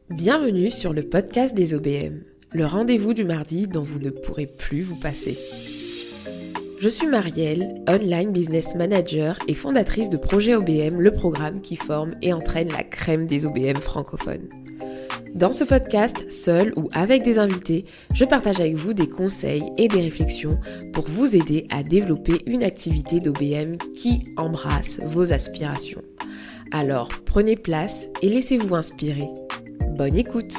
Bienvenue sur le podcast des OBM, le rendez-vous du mardi dont vous ne pourrez plus vous passer. Je suis Marielle, Online Business Manager et fondatrice de Projet OBM, le programme qui forme et entraîne la crème des OBM francophones. Dans ce podcast, seul ou avec des invités, je partage avec vous des conseils et des réflexions pour vous aider à développer une activité d'OBM qui embrasse vos aspirations. Alors, prenez place et laissez-vous inspirer. Bonne écoute!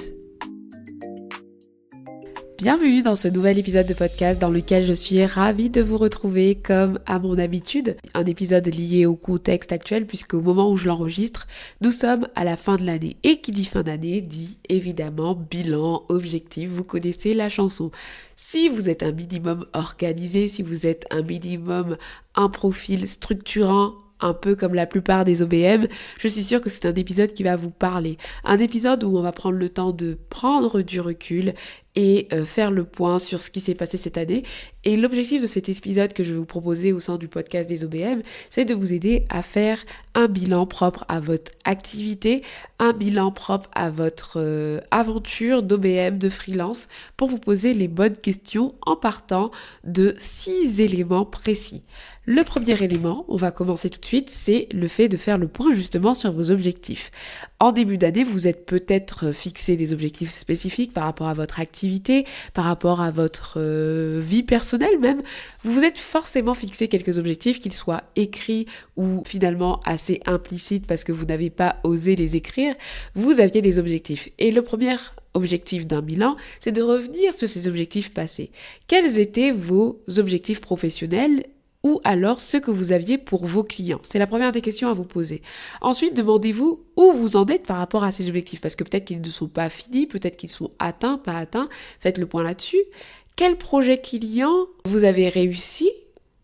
Bienvenue dans ce nouvel épisode de podcast dans lequel je suis ravie de vous retrouver comme à mon habitude. Un épisode lié au contexte actuel puisqu'au moment où je l'enregistre, nous sommes à la fin de l'année. Et qui dit fin d'année dit évidemment bilan, objectif, vous connaissez la chanson. Si vous êtes un minimum organisé, si vous êtes un minimum un profil structurant, un peu comme la plupart des OBM, je suis sûre que c'est un épisode qui va vous parler. Un épisode où on va prendre le temps de prendre du recul et faire le point sur ce qui s'est passé cette année. Et l'objectif de cet épisode que je vais vous proposer au sein du podcast des OBM, c'est de vous aider à faire un bilan propre à votre activité, un bilan propre à votre aventure d'OBM, de freelance, pour vous poser les bonnes questions en partant de 6 éléments précis. Le premier élément, on va commencer tout de suite, c'est le fait de faire le point justement sur vos objectifs. En début d'année, vous êtes peut-être fixé des objectifs spécifiques par rapport à votre activité, par rapport à votre vie personnelle même. Vous vous êtes forcément fixé quelques objectifs, qu'ils soient écrits ou finalement assez implicites parce que vous n'avez pas osé les écrire. Vous aviez des objectifs. Et le premier objectif d'un bilan, c'est de revenir sur ces objectifs passés. Quels étaient vos objectifs professionnels ou alors ce que vous aviez pour vos clients? C'est la première des questions à vous poser. Ensuite, demandez-vous où vous en êtes par rapport à ces objectifs, parce que peut-être qu'ils ne sont pas finis, peut-être qu'ils sont atteints, pas atteints. Faites le point là-dessus. Quel projet client vous avez réussi?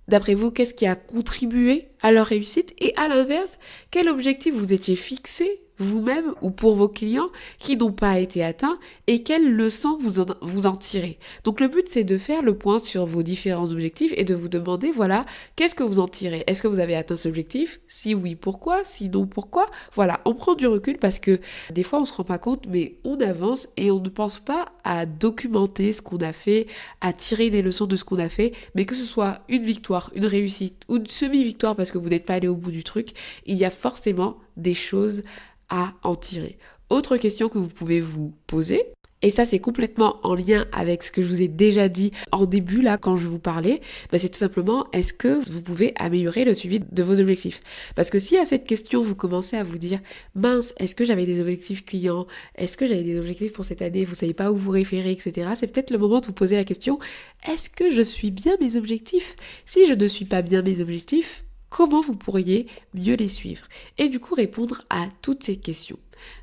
D'après vous, qu'est-ce qui a contribué à leur réussite? Et à l'inverse, quel objectif vous étiez fixé vous-même ou pour vos clients qui n'ont pas été atteints et quelles leçons vous en tirez. Donc le but c'est de faire le point sur vos différents objectifs et de vous demander voilà, qu'est-ce que vous en tirez? Est-ce que vous avez atteint cet objectif? Si oui, pourquoi? Si non, pourquoi? Voilà, on prend du recul parce que des fois on se rend pas compte mais on avance et on ne pense pas à documenter ce qu'on a fait, à tirer des leçons de ce qu'on a fait, mais que ce soit une victoire, une réussite ou une semi-victoire parce que vous n'êtes pas allé au bout du truc, il y a forcément des choses à en tirer. Autre question que vous pouvez vous poser, et ça c'est complètement en lien avec ce que je vous ai déjà dit en début là quand je vous parlais, c'est tout simplement est-ce que vous pouvez améliorer le suivi de vos objectifs? Parce que si à cette question vous commencez à vous dire mince, est-ce que j'avais des objectifs clients? Est-ce que j'avais des objectifs pour cette année? Vous savez pas où vous référer, etc. C'est peut-être le moment de vous poser la question est-ce que je suis bien mes objectifs? Si je ne suis pas bien mes objectifs, comment vous pourriez mieux les suivre? Et du coup répondre à toutes ces questions.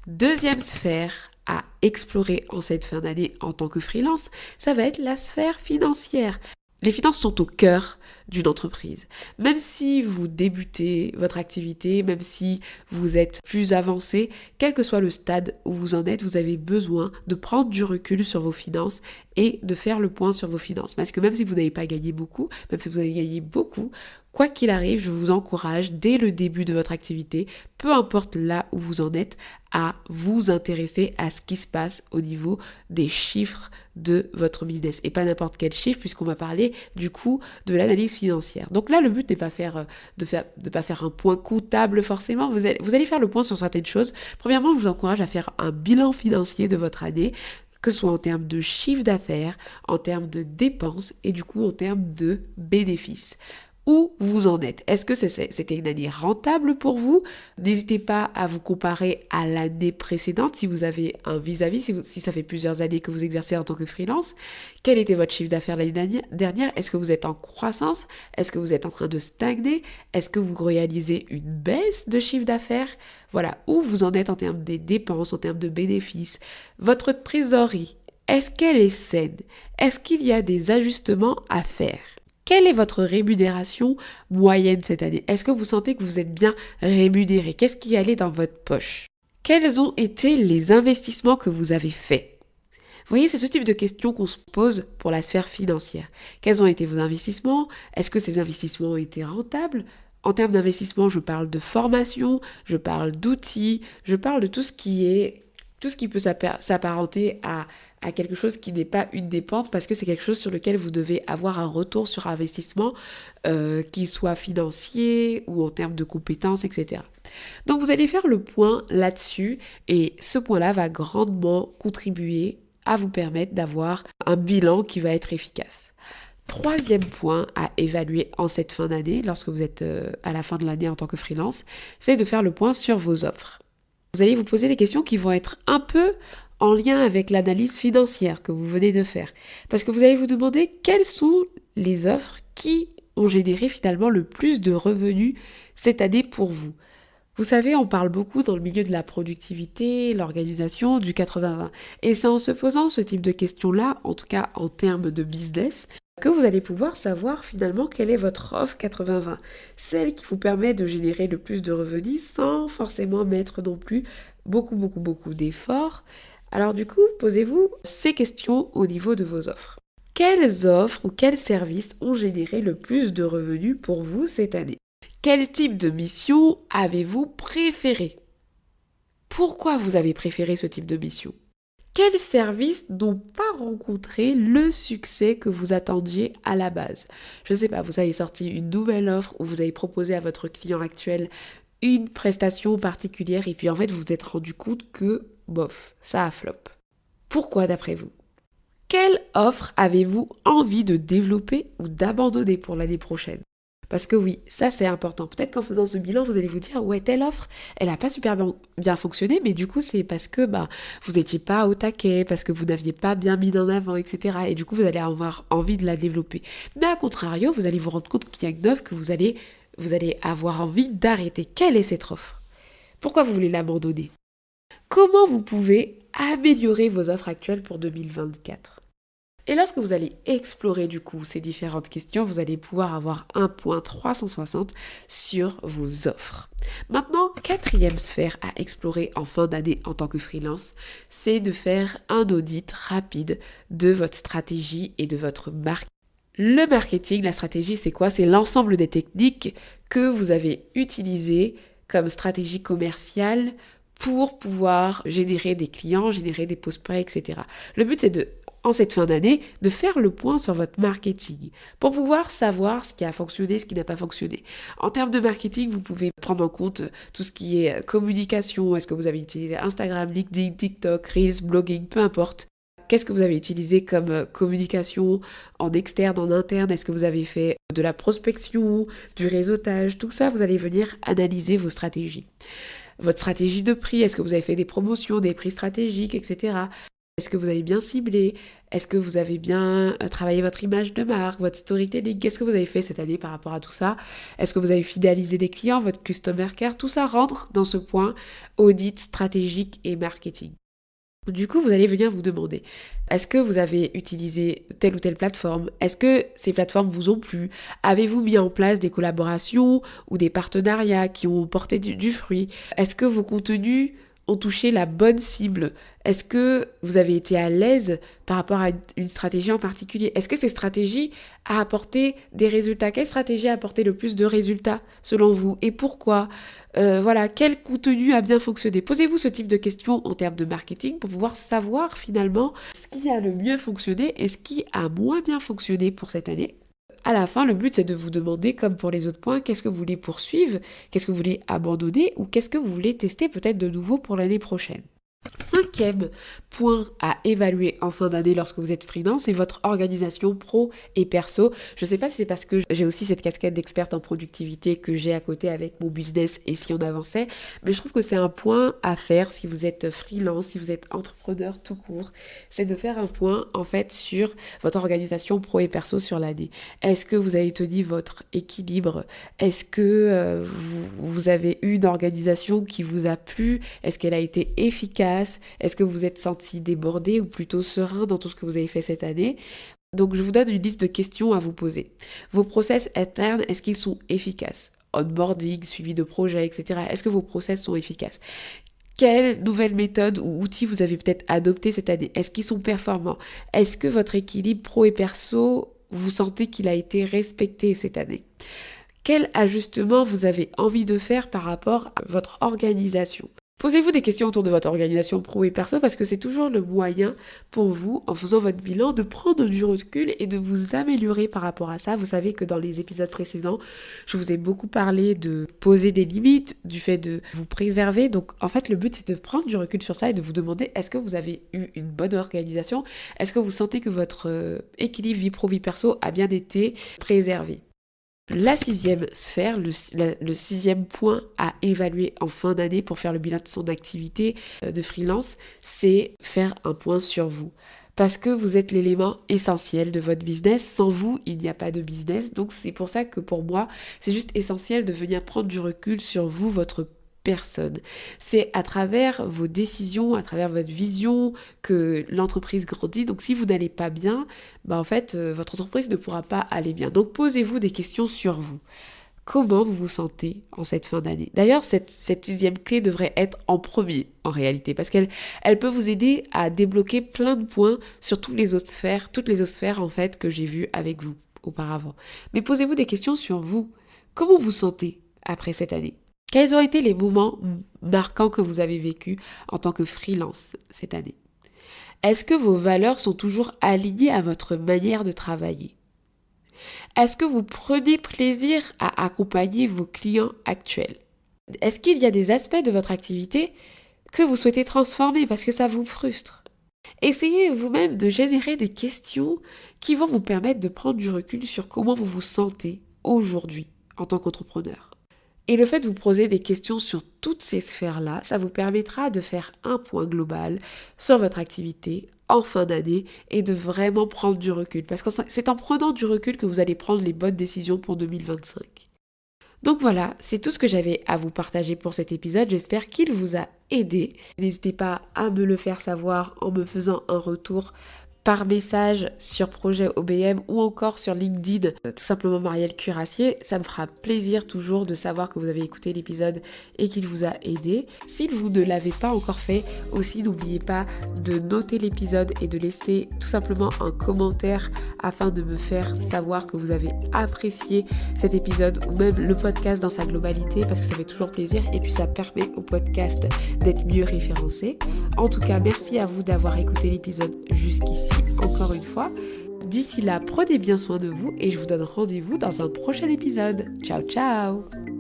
Deuxième sphère à explorer en cette fin d'année en tant que freelance, ça va être la sphère financière. Les finances sont au cœur d'une entreprise. Même si vous débutez votre activité, même si vous êtes plus avancé, quel que soit le stade où vous en êtes, vous avez besoin de prendre du recul sur vos finances et de faire le point sur vos finances. Parce que même si vous n'avez pas gagné beaucoup, même si vous avez gagné beaucoup, quoi qu'il arrive, je vous encourage dès le début de votre activité, peu importe là où vous en êtes, à vous intéresser à ce qui se passe au niveau des chiffres de votre business. Et pas n'importe quel chiffre, puisqu'on va parler du coup de l'analyse financière. Donc là, le but n'est pas de pas faire un point comptable forcément. Vous allez faire le point sur certaines choses. Premièrement, je vous encourage à faire un bilan financier de votre année, que ce soit en termes de chiffre d'affaires, en termes de dépenses et du coup en termes de bénéfices. Où vous en êtes? Est-ce que c'était une année rentable pour vous? N'hésitez pas à vous comparer à l'année précédente si vous avez un vis-à-vis, si ça fait plusieurs années que vous exercez en tant que freelance. Quel était votre chiffre d'affaires l'année dernière? Est-ce que vous êtes en croissance? Est-ce que vous êtes en train de stagner? Est-ce que vous réalisez une baisse de chiffre d'affaires? Voilà, où vous en êtes en termes des dépenses, en termes de bénéfices. Votre trésorerie, est-ce qu'elle est saine? Est-ce qu'il y a des ajustements à faire? Quelle est votre rémunération moyenne cette année? Est-ce que vous sentez que vous êtes bien rémunéré? Qu'est-ce qui allait dans votre poche? Quels ont été les investissements que vous avez faits? Vous voyez, c'est ce type de questions qu'on se pose pour la sphère financière. Quels ont été vos investissements? Est-ce que ces investissements ont été rentables? En termes d'investissement, je parle de formation, je parle d'outils, je parle de tout ce qui peut s'apparenter à quelque chose qui n'est pas une dépense parce que c'est quelque chose sur lequel vous devez avoir un retour sur investissement, qu'il soit financier ou en termes de compétences, etc. Donc vous allez faire le point là-dessus et ce point-là va grandement contribuer à vous permettre d'avoir un bilan qui va être efficace. Troisième point à évaluer en cette fin d'année, lorsque vous êtes à la fin de l'année en tant que freelance, c'est de faire le point sur vos offres. Vous allez vous poser des questions qui vont être un peu en lien avec l'analyse financière que vous venez de faire. Parce que vous allez vous demander quelles sont les offres qui ont généré finalement le plus de revenus cette année pour vous. Vous savez, on parle beaucoup dans le milieu de la productivité, l'organisation, du 80-20. Et c'est en se posant ce type de questions-là, en tout cas en termes de business, que vous allez pouvoir savoir finalement quelle est votre offre 80-20. Celle qui vous permet de générer le plus de revenus sans forcément mettre non plus beaucoup d'efforts. Alors du coup, posez-vous ces questions au niveau de vos offres. Quelles offres ou quels services ont généré le plus de revenus pour vous cette année ? Quel type de mission avez-vous préféré ? Pourquoi vous avez préféré ce type de mission ? Quels services n'ont pas rencontré le succès que vous attendiez à la base ? Je ne sais pas, vous avez sorti une nouvelle offre ou vous avez proposé à votre client actuel une prestation particulière et puis en fait vous vous êtes rendu compte que, bof, ça a flop. Pourquoi d'après vous ? Quelle offre avez-vous envie de développer ou d'abandonner pour l'année prochaine ? Parce que oui, ça c'est important. Peut-être qu'en faisant ce bilan, vous allez vous dire, ouais, telle offre, elle n'a pas super bien fonctionné, mais du coup c'est parce que vous n'étiez pas au taquet, parce que vous n'aviez pas bien mis en avant, etc. Et du coup vous allez avoir envie de la développer. Mais à contrario, vous allez vous rendre compte qu'il y a une offre que vous allez avoir envie d'arrêter. Quelle est cette offre ? Pourquoi vous voulez l'abandonner ? Comment vous pouvez améliorer vos offres actuelles pour 2024 ? Et lorsque vous allez explorer du coup ces différentes questions, vous allez pouvoir avoir un point 360 sur vos offres. Maintenant, quatrième sphère à explorer en fin d'année en tant que freelance, c'est de faire un audit rapide de votre stratégie et de votre marque. Le marketing, la stratégie, c'est quoi ? C'est l'ensemble des techniques que vous avez utilisées comme stratégie commerciale pour pouvoir générer des clients, générer des prospects, etc. Le but, c'est en cette fin d'année, de faire le point sur votre marketing pour pouvoir savoir ce qui a fonctionné, ce qui n'a pas fonctionné. En termes de marketing, vous pouvez prendre en compte tout ce qui est communication. Est-ce que vous avez utilisé Instagram, LinkedIn, TikTok, Reels, blogging, peu importe. Qu'est-ce que vous avez utilisé comme communication en externe, en interne ? Est-ce que vous avez fait de la prospection, du réseautage ? Tout ça, vous allez venir analyser vos stratégies. Votre stratégie de prix, est-ce que vous avez fait des promotions, des prix stratégiques, etc. Est-ce que vous avez bien ciblé ? Est-ce que vous avez bien travaillé votre image de marque, votre storytelling ? Qu'est-ce que vous avez fait cette année par rapport à tout ça ? Est-ce que vous avez fidélisé des clients, votre customer care ? Tout ça rentre dans ce point audit stratégique et marketing. Du coup, vous allez venir vous demander, est-ce que vous avez utilisé telle ou telle plateforme ? Est-ce que ces plateformes vous ont plu ? Avez-vous mis en place des collaborations ou des partenariats qui ont porté du fruit ? Est-ce que vos contenus ont touché la bonne cible ? Est-ce que vous avez été à l'aise par rapport à une stratégie en particulier ? Est-ce que ces stratégies ont apporté des résultats ? Quelle stratégie a apporté le plus de résultats selon vous ? Et pourquoi ? Quel contenu a bien fonctionné ? Posez-vous ce type de questions en termes de marketing pour pouvoir savoir finalement ce qui a le mieux fonctionné et ce qui a moins bien fonctionné pour cette année. À la fin, le but, c'est de vous demander, comme pour les autres points, qu'est-ce que vous voulez poursuivre, qu'est-ce que vous voulez abandonner ou qu'est-ce que vous voulez tester peut-être de nouveau pour l'année prochaine. Cinquième point à évaluer en fin d'année lorsque vous êtes freelance, c'est votre organisation pro et perso. Je ne sais pas si c'est parce que j'ai aussi cette casquette d'experte en productivité que j'ai à côté avec mon business et si on avançait, mais je trouve que c'est un point à faire si vous êtes freelance, si vous êtes entrepreneur tout court, c'est de faire un point en fait sur votre organisation pro et perso sur l'année. Est-ce que vous avez tenu votre équilibre ? Est-ce que vous avez eu une organisation qui vous a plu ? Est-ce qu'elle a été efficace ? Est-ce que vous êtes senti débordé ou plutôt serein dans tout ce que vous avez fait cette année ? Donc, je vous donne une liste de questions à vous poser. Vos process internes, est-ce qu'ils sont efficaces ? Onboarding, suivi de projet, etc. Est-ce que vos process sont efficaces ? Quelles nouvelles méthodes ou outils vous avez peut-être adoptés cette année ? Est-ce qu'ils sont performants ? Est-ce que votre équilibre pro et perso, vous sentez qu'il a été respecté cette année ? Quel ajustement vous avez envie de faire par rapport à votre organisation? Posez-vous des questions autour de votre organisation pro et perso parce que c'est toujours le moyen pour vous, en faisant votre bilan, de prendre du recul et de vous améliorer par rapport à ça. Vous savez que dans les épisodes précédents, je vous ai beaucoup parlé de poser des limites, du fait de vous préserver. Donc en fait, le but c'est de prendre du recul sur ça et de vous demander est-ce que vous avez eu une bonne organisation? Est-ce que vous sentez que votre équilibre vie pro-vie perso a bien été préservé? La sixième sphère, le sixième point à évaluer en fin d'année pour faire le bilan de son activité de freelance, c'est faire un point sur vous. Parce que vous êtes l'élément essentiel de votre business. Sans vous, il n'y a pas de business. Donc c'est pour ça que pour moi, c'est juste essentiel de venir prendre du recul sur vous, votre personne. C'est à travers vos décisions, à travers votre vision que l'entreprise grandit. Donc si vous n'allez pas bien, en fait, votre entreprise ne pourra pas aller bien. Donc posez-vous des questions sur vous. Comment vous vous sentez en cette fin d'année? D'ailleurs, cette sixième clé devrait être en premier en réalité, parce qu'elle peut vous aider à débloquer plein de points sur toutes les autres sphères en fait que j'ai vues avec vous auparavant. Mais posez-vous des questions sur vous. Comment vous sentez après cette année? Quels ont été les moments marquants que vous avez vécus en tant que freelance cette année? Est-ce que vos valeurs sont toujours alignées à votre manière de travailler? Est-ce que vous prenez plaisir à accompagner vos clients actuels? Est-ce qu'il y a des aspects de votre activité que vous souhaitez transformer parce que ça vous frustre? Essayez vous-même de générer des questions qui vont vous permettre de prendre du recul sur comment vous vous sentez aujourd'hui en tant qu'entrepreneur. Et le fait de vous poser des questions sur toutes ces sphères-là, ça vous permettra de faire un point global sur votre activité en fin d'année et de vraiment prendre du recul. Parce que c'est en prenant du recul que vous allez prendre les bonnes décisions pour 2025. Donc voilà, c'est tout ce que j'avais à vous partager pour cet épisode. J'espère qu'il vous a aidé. N'hésitez pas à me le faire savoir en me faisant un retour par message sur Projet OBM ou encore sur LinkedIn, tout simplement Marielle Cuirassier. Ça me fera plaisir toujours de savoir que vous avez écouté l'épisode et qu'il vous a aidé. Si vous ne l'avez pas encore fait, aussi n'oubliez pas de noter l'épisode et de laisser tout simplement un commentaire afin de me faire savoir que vous avez apprécié cet épisode ou même le podcast dans sa globalité parce que ça fait toujours plaisir et puis ça permet au podcast d'être mieux référencé. En tout cas, merci à vous d'avoir écouté l'épisode jusqu'ici. Encore une fois, d'ici là, prenez bien soin de vous et je vous donne rendez-vous dans un prochain épisode. Ciao, ciao!